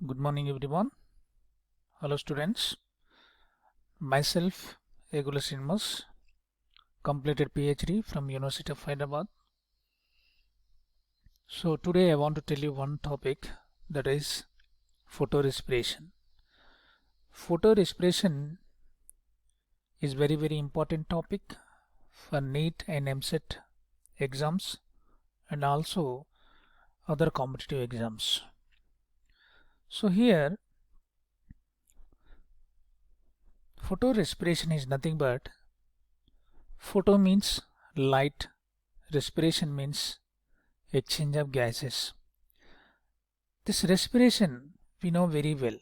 Good morning everyone. Hello students. Myself Egula Srinivas, completed PhD from University of Hyderabad. So today I want to tell you one topic, that is photorespiration. Photorespiration is very important topic for NEET and EAMCET exams and also other competitive exams. So here photorespiration is nothing but photo means light, respiration means exchange of gases. This respiration we know very well.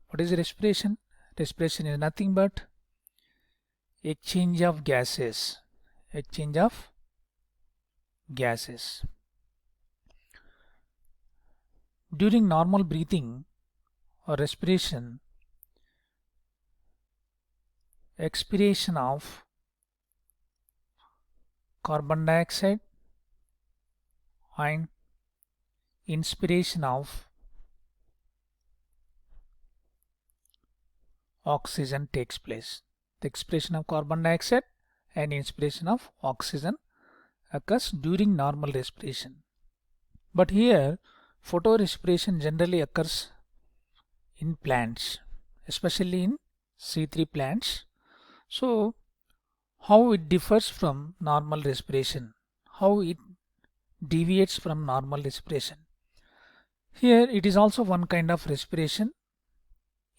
What is respiration? Respiration is nothing but exchange of gases. Exchange of gases. During normal breathing or respiration, expiration of carbon dioxide and inspiration of oxygen takes place. The expiration of carbon dioxide and inspiration of oxygen occurs during normal respiration. But here photorespiration generally occurs in plants, especially in C3 plants. So how it differs from normal respiration, how it deviates from normal respiration. Here it is also one kind of respiration,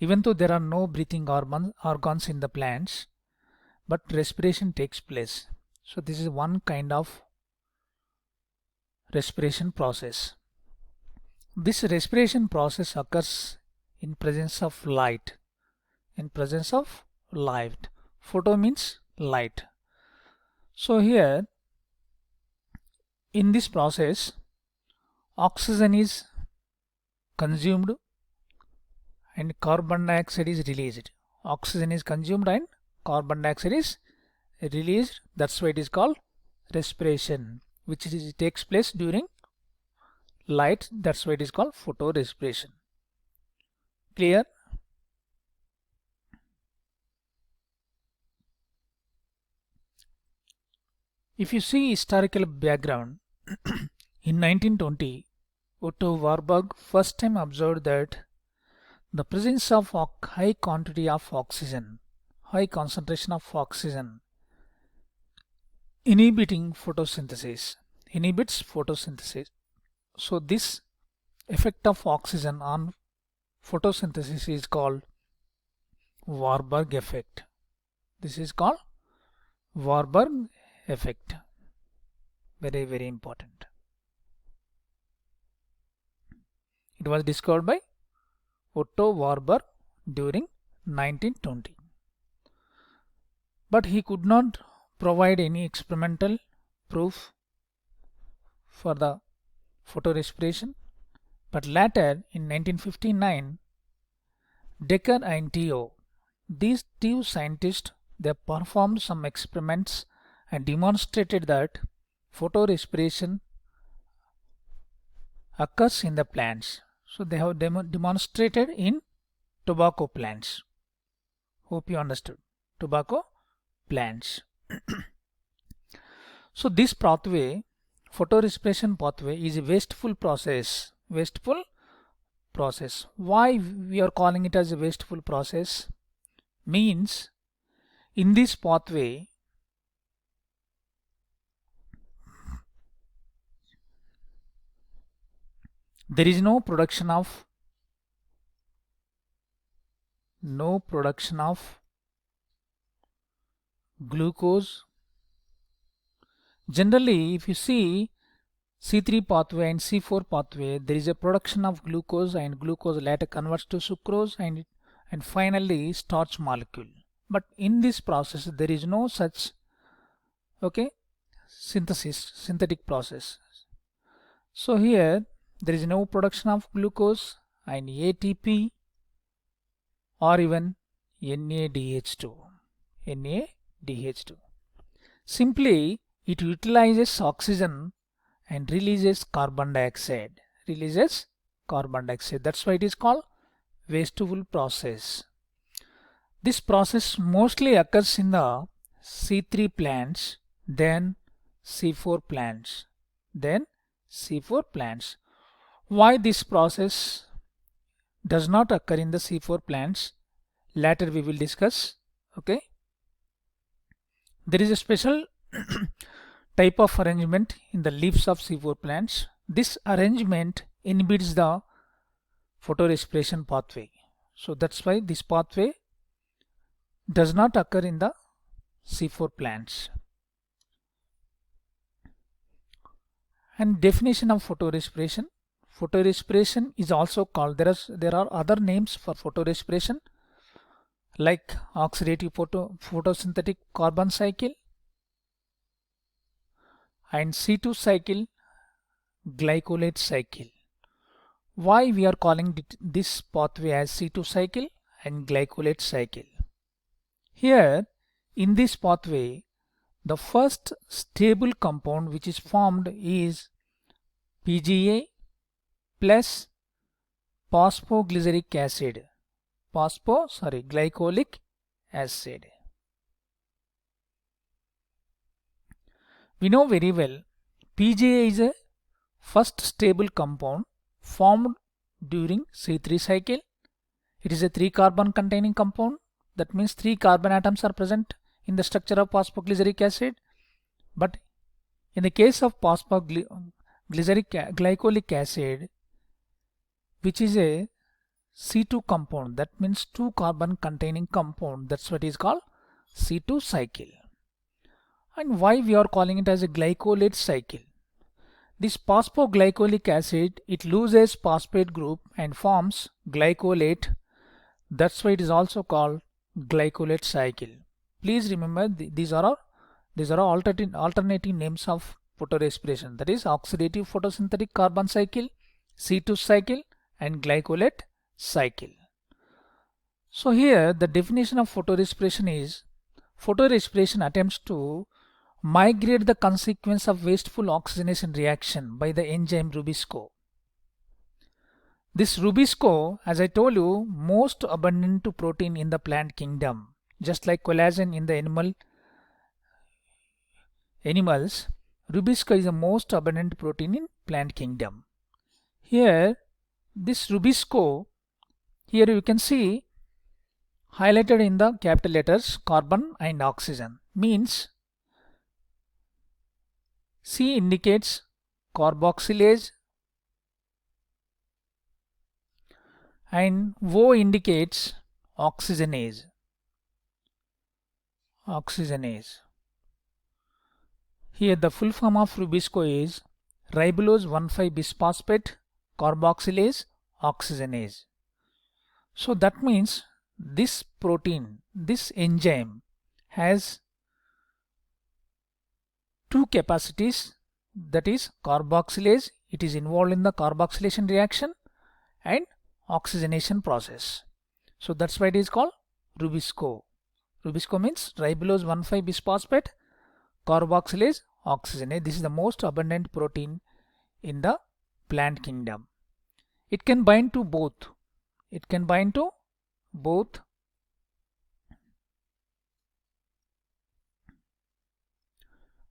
even though there are no breathing organs in the plants, but respiration takes place. So this is one kind of respiration process. This respiration process occurs in presence of light. In presence of light. Photo means light. So here in this process oxygen is consumed and carbon dioxide is released. Oxygen is consumed and carbon dioxide is released. That's why it is called respiration, which takes place during light. That's why it is called photorespiration. Clear? If you see historical background, in 1920, Otto Warburg first time observed that the presence of high quantity of oxygen, high concentration of oxygen inhibits photosynthesis. So this effect of oxygen on photosynthesis is called Warburg effect. This is called Warburg effect. Very important. It was discovered by Otto Warburg during 1920. But he could not provide any experimental proof for the photorespiration. But later in 1959, Decker and Teo, these two scientists, they performed some experiments and demonstrated that photorespiration occurs in the plants. So they have demonstrated in tobacco plants. Hope you understood. Tobacco plants. So this pathway, photorespiration pathway, is a wasteful process. Wasteful process. Why we are calling it as a wasteful process? Means in this pathway there is no production of glucose. Generally, if you see C3 pathway and C4 pathway, there is a production of glucose, and glucose later converts to sucrose and finally starch molecule. But in this process there is no such synthetic process. So here there is no production of glucose and ATP or even NADH2. Simply it utilizes oxygen and releases carbon dioxide. carbon dioxide. That's why it is called wasteful process. This process mostly occurs in the C3 plants, then C4 plants, then C4 plants. Why this process does not occur in the C4 plants? Later we will discuss. Okay. There is a special type of arrangement in the leaves of C4 plants. This arrangement inhibits the photorespiration pathway. So that's why this pathway does not occur in the C4 plants. And definition of photorespiration. Photorespiration is also called, there are other names for photorespiration like oxidative photosynthetic carbon cycle and C2 cycle, glycolate cycle. Why we are calling this pathway as C2 cycle and glycolate cycle? Here in this pathway, the first stable compound which is formed is PGA plus phosphoglyceric acid, glycolic acid. We know very well PGA is a first stable compound formed during C3 cycle. It is a 3 carbon containing compound. That means 3 carbon atoms are present in the structure of phosphoglyceric acid. But in the case of glycolic acid, which is a C2 compound, that means 2 carbon containing compound, that's what is called C2 cycle. And why we are calling it as a glycolate cycle? This phosphoglycolic acid, it loses phosphate group and forms glycolate. That's why it is also called glycolate cycle. Please remember these are alternative names of photorespiration, that is oxidative photosynthetic carbon cycle, C2 cycle and glycolate cycle. So here the definition of photorespiration is photorespiration attempts to migrate the consequence of wasteful oxygenation reaction by the enzyme Rubisco. This Rubisco, as I told you, most abundant protein in the plant kingdom. Just like collagen in the animals, Rubisco is the most abundant protein in plant kingdom. Here, this Rubisco, here you can see highlighted in the capital letters carbon and oxygen, means C indicates carboxylase and O indicates oxygenase. Here the full form of Rubisco is ribulose 1,5-bisphosphate carboxylase oxygenase. So that means this protein, this enzyme has two capacities, that is carboxylase, it is involved in the carboxylation reaction, and oxygenation process. So that's why it is called Rubisco. Rubisco means ribulose 1,5-bisphosphate carboxylase oxygenase. This is the most abundant protein in the plant kingdom. It can bind to both.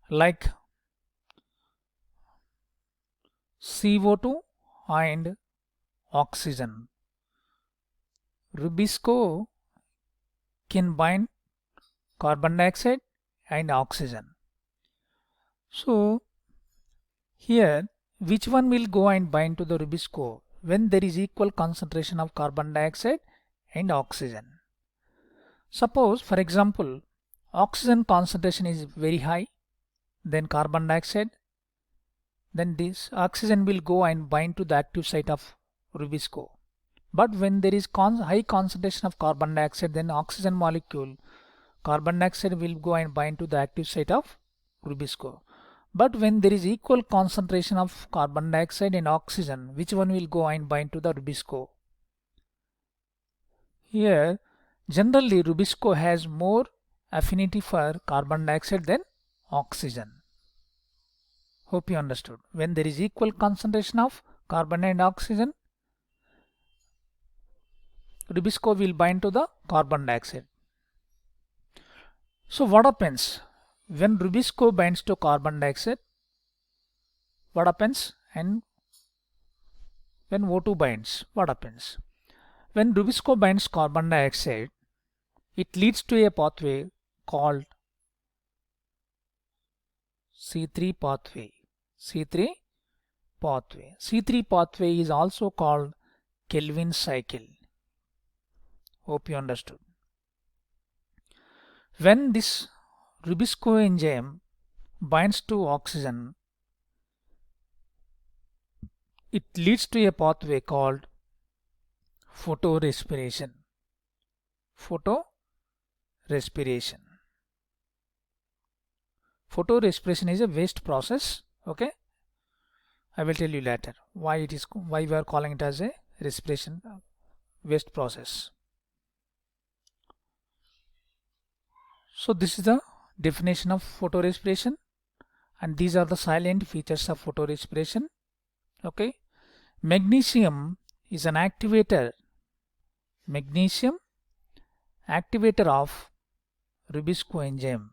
Like CO2 and oxygen. Rubisco can bind carbon dioxide and oxygen. So here which one will go and bind to the Rubisco? When there is equal concentration of carbon dioxide and oxygen. Suppose for example oxygen concentration is very high, then carbon dioxide, then this oxygen will go and bind to the active site of Rubisco. But when there is high concentration of carbon dioxide, then oxygen molecule, carbon dioxide will go and bind to the active site of Rubisco. But when there is equal concentration of carbon dioxide and oxygen, which one will go and bind to the Rubisco? Here generally Rubisco has more affinity for carbon dioxide than oxygen. Hope you understood. When there is equal concentration of carbon and oxygen, Rubisco will bind to the carbon dioxide. So what happens when Rubisco binds to carbon dioxide? What happens? And when O2 binds, what happens? When Rubisco binds carbon dioxide, it leads to a pathway called C3 pathway. C3 pathway. C3 pathway is also called Kelvin cycle. Hope you understood. When this Rubisco enzyme binds to oxygen, it leads to a pathway called photorespiration. Photorespiration. Photorespiration is a waste process. Okay, I will tell you later why we are calling it as a respiration waste process. So this is the definition of photorespiration, and these are the silent features of photorespiration. Okay, magnesium is an activator. Magnesium activator of Rubisco enzyme.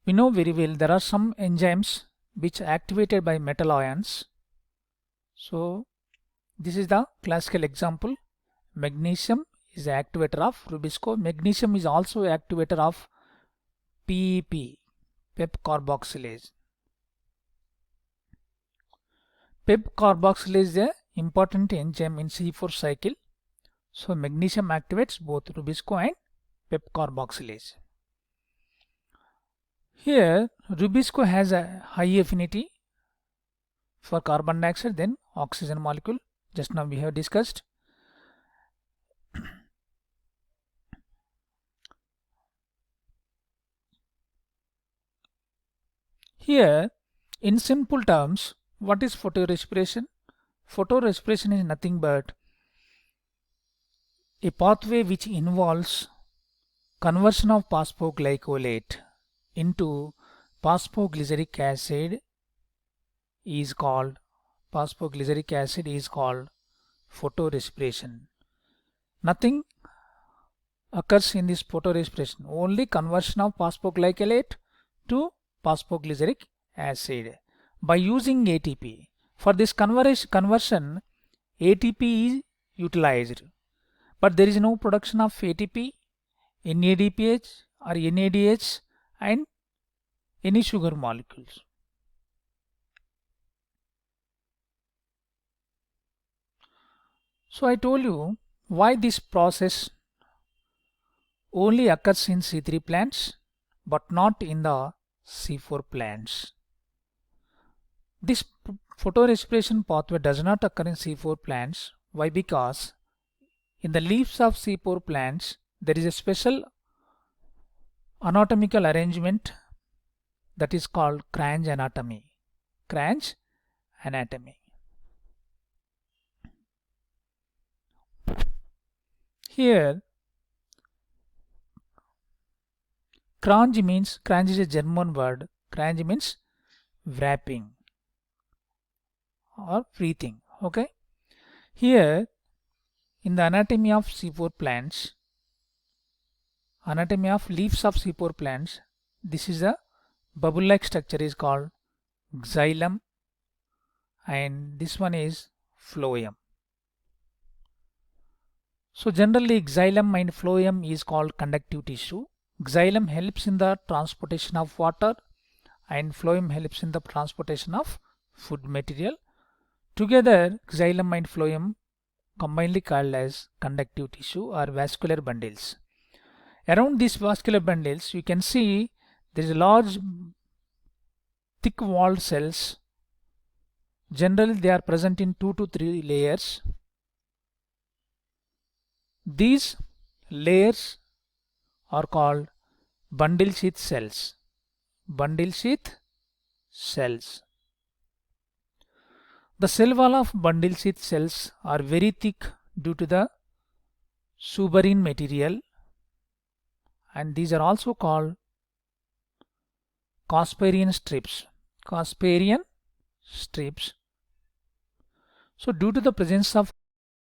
We know very well there are some enzymes which are activated by metal ions. So this is the classical example. Magnesium is the activator of Rubisco. Magnesium is also activator of PEP, PEP carboxylase. PEP carboxylase is an important enzyme in C4 cycle. So magnesium activates both Rubisco and PEP carboxylase. Here Rubisco has a high affinity for carbon dioxide than oxygen molecule. Just now we have discussed. Here in simple terms, what is photorespiration? Photorespiration is nothing but a pathway which involves conversion of phosphoglycolate into phosphoglyceric acid is called photorespiration. Nothing occurs in this photorespiration, only conversion of phosphoglycolate to phosphoglyceric acid by using ATP. For this conversion, ATP is utilized, but there is no production of ATP, NADPH or NADH and any sugar molecules. So I told you why this process only occurs in C3 plants but not in the C4 plants. This photorespiration pathway does not occur in C4 plants. Why? Because in the leaves of C4 plants there is a special anatomical arrangement that is called Cranch anatomy. Cranch anatomy. Here Cranch is a German word. Cranch means wrapping or breathing. Okay. Here in the anatomy of C4 plants, anatomy of leaves of C4 plants, this is a bubble-like structure is called xylem and this one is phloem. So generally xylem and phloem is called conductive tissue. Xylem helps in the transportation of water and phloem helps in the transportation of food material. Together xylem and phloem combinedly called as conductive tissue or vascular bundles. Around these vascular bundles you can see there is a large thick walled cells. Generally they are present in 2 to 3 layers. These layers are called bundle sheath cells. Bundle sheath cells. The cell wall of bundle sheath cells are very thick due to the suberin material and these are also called Casparian strips. Casparian strips. So due to the presence of